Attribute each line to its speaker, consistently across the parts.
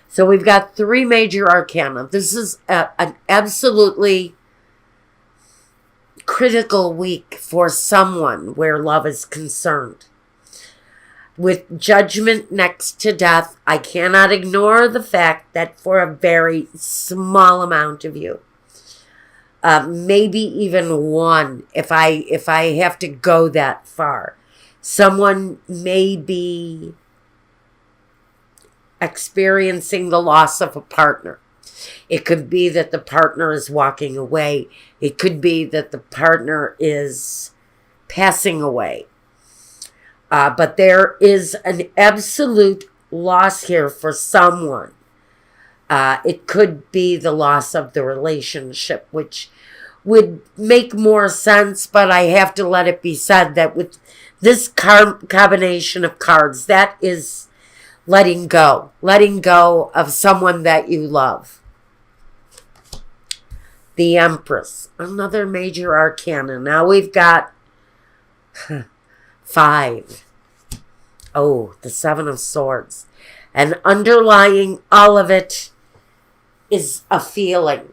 Speaker 1: So we've got three major arcana. This is an absolutely critical week for someone where love is concerned. With Judgment next to Death, I cannot ignore the fact that for a very small amount of you, maybe even one, if I have to go that far, someone may be experiencing the loss of a partner. It could be that the partner is walking away. It could be that the partner is passing away. But there is an absolute loss here for someone. It could be the loss of the relationship, which would make more sense, but I have to let it be said that with this combination of cards, that is letting go of someone that you love. The Empress, another major arcana. Now we've got 5. Oh, the 7 of Swords. And underlying all of it is a feeling,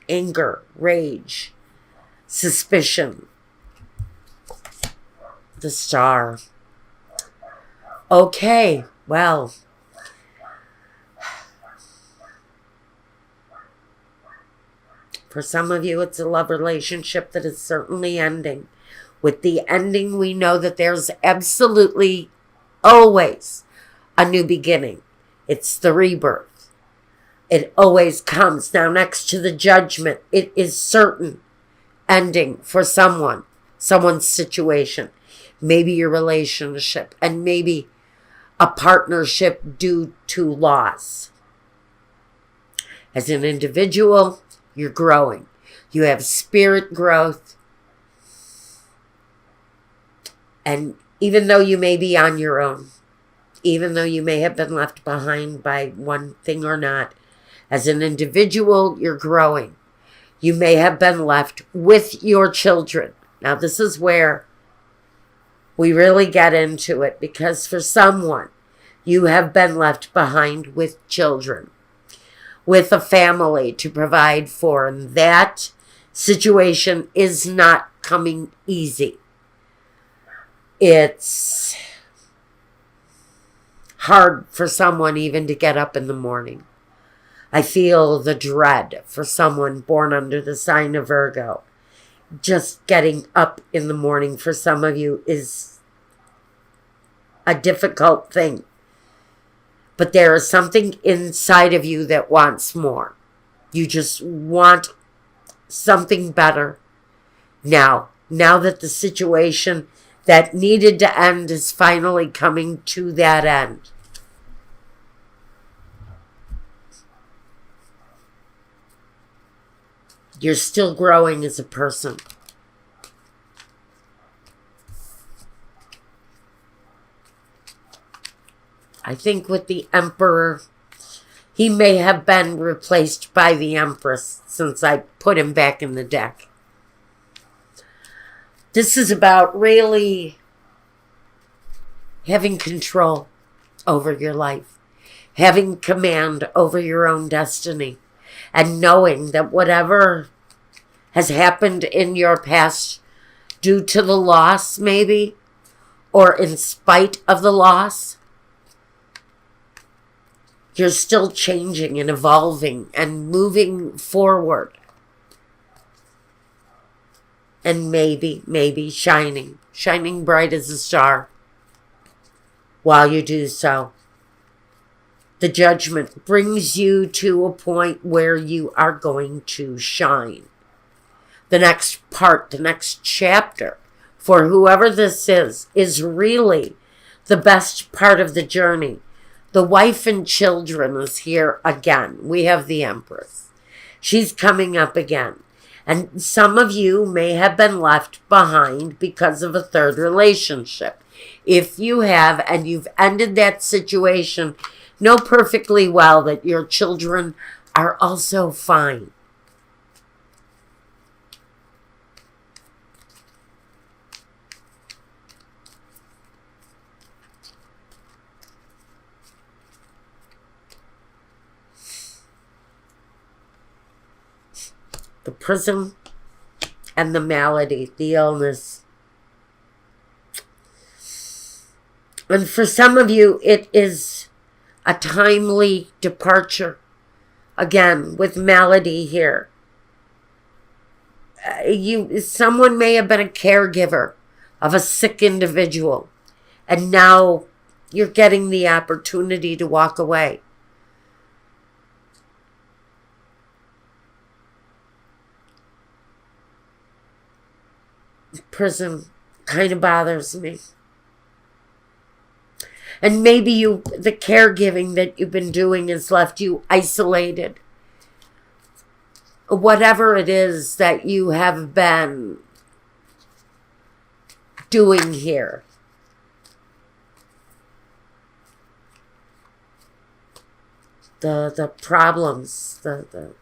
Speaker 1: anger, rage, suspicion. The Star. Okay, well, for some of you, it's a love relationship that is certainly ending. With the ending, we know that there's absolutely always a new beginning. It's the rebirth. It always comes. Now, next to the Judgment, it is certain ending for someone's situation. Maybe your relationship, and maybe a partnership due to loss. As an individual, you're growing. You have spirit growth. And even though you may be on your own, even though you may have been left behind by one thing or not, as an individual, you're growing. You may have been left with your children. Now, this is where we really get into it, because for someone, you have been left behind with children, with a family to provide for, and that situation is not coming easy. It's hard for someone even to get up in the morning. I feel the dread for someone born under the sign of Virgo. Just getting up in the morning for some of you is a difficult thing. But there is something inside of you that wants more. You just want something better. Now that the situation that needed to end is finally coming to that end. You're still growing as a person. I think with the Emperor, he may have been replaced by the Empress since I put him back in the deck. This is about really having control over your life, having command over your own destiny, and knowing that whatever has happened in your past due to the loss, maybe, or in spite of the loss, you're still changing and evolving and moving forward. And maybe shining bright as a star while you do so. The Judgment brings you to a point where you are going to shine. The next part, the next chapter, for whoever this is really the best part of the journey. The wife and children is here again. We have the Empress. She's coming up again. And some of you may have been left behind because of a third relationship. If you have, and you've ended that situation, know perfectly well that your children are also fine. the prison and the malady, the illness. And for some of you, it is a timely departure. Again, with malady here. Someone may have been a caregiver of a sick individual, and now you're getting the opportunity to walk away. Prison kind of bothers me. And maybe the caregiving that you've been doing has left you isolated. Whatever it is that you have been doing here. The problems, the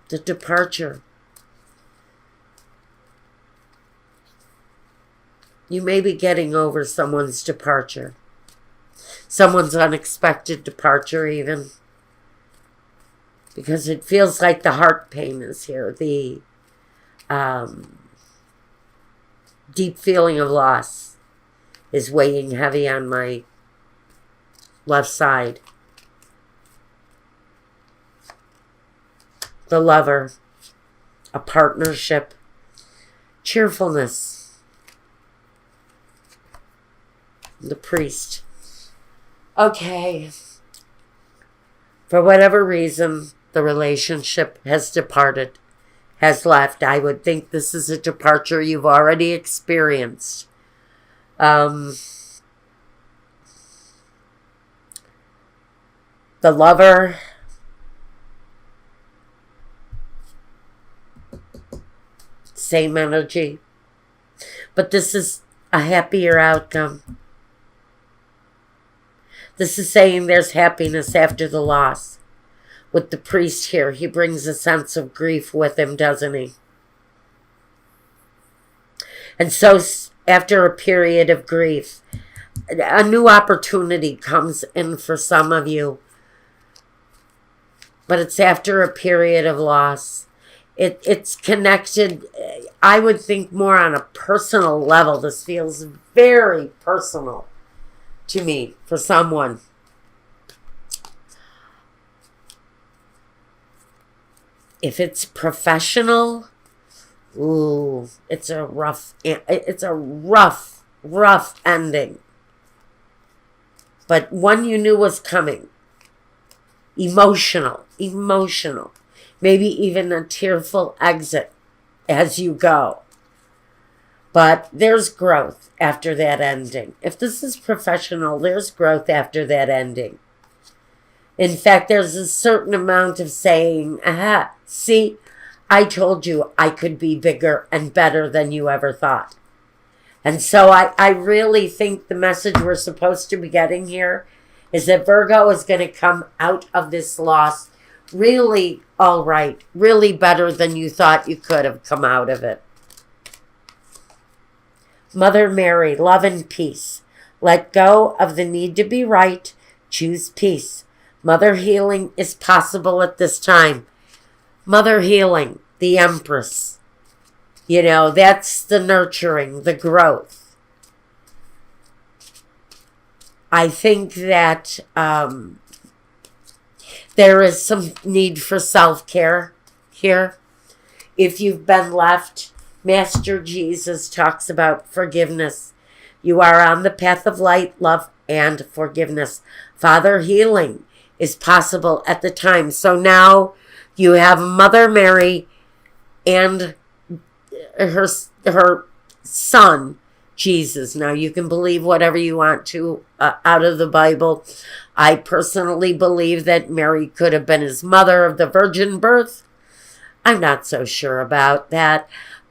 Speaker 1: departure. You may be getting over someone's departure. Someone's unexpected departure even. Because it feels like the heart pain is here. The deep feeling of loss is weighing heavy on my left side. The lover. A partnership. Cheerfulness. The priest. Okay. For whatever reason, the relationship has departed, has left. I would think this is a departure you've already experienced. The lover. Same energy. But this is a happier outcome. This is saying there's happiness after the loss. With the priest here, he brings a sense of grief with him, doesn't he? And so after a period of grief, a new opportunity comes in for some of you. But it's after a period of loss. It's connected, I would think, more on a personal level. This feels very personal to me, for someone. If it's professional, ooh, it's a rough ending. But one you knew was coming. Emotional. Maybe even a tearful exit as you go. But there's growth after that ending. If this is professional, there's growth after that ending. In fact, there's a certain amount of saying, aha, see, I told you I could be bigger and better than you ever thought. And so I really think the message we're supposed to be getting here is that Virgo is going to come out of this loss really all right, really better than you thought you could have come out of it. Mother Mary, love and peace. Let go of the need to be right. Choose peace. Mother healing is possible at this time. Mother healing, the Empress. You know, that's the nurturing, the growth. I think that there is some need for self-care here. If you've been left, Master Jesus talks about forgiveness. You are on the path of light, love, and forgiveness. Father healing is possible at the time. So now you have Mother Mary and her son, Jesus. Now you can believe whatever you want to out of the Bible. I personally believe that Mary could have been his mother of the virgin birth. I'm not so sure about that.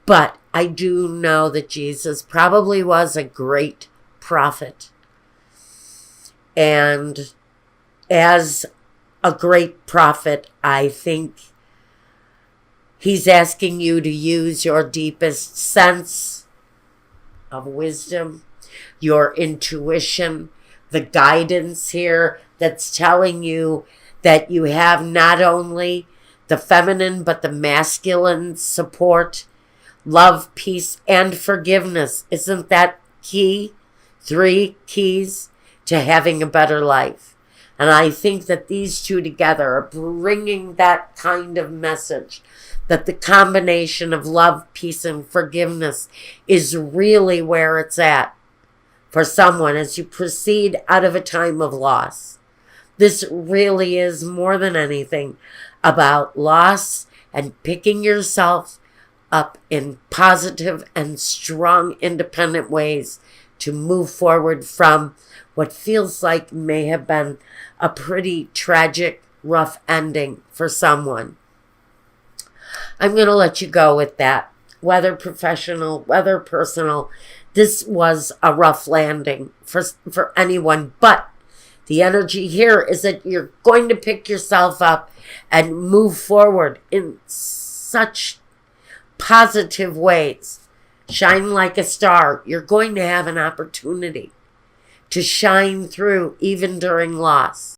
Speaker 1: But I do know that Jesus probably was a great prophet. And as a great prophet, I think he's asking you to use your deepest sense of wisdom, your intuition, the guidance here that's telling you that you have not only the feminine but the masculine support, love, peace, and forgiveness. Isn't that key? 3 keys to having a better life. And I think that these two together are bringing that kind of message, that the combination of love, peace, and forgiveness is really where it's at for someone as you proceed out of a time of loss. This really is more than anything about loss and picking yourself up in positive and strong, independent ways to move forward from what feels like may have been a pretty tragic, rough ending for someone. I'm going to let you go with that. Whether professional, whether personal, this was a rough landing for anyone. But the energy here is that you're going to pick yourself up and move forward in such positive ways. Shine like a star. You're going to have an opportunity to shine through even during loss.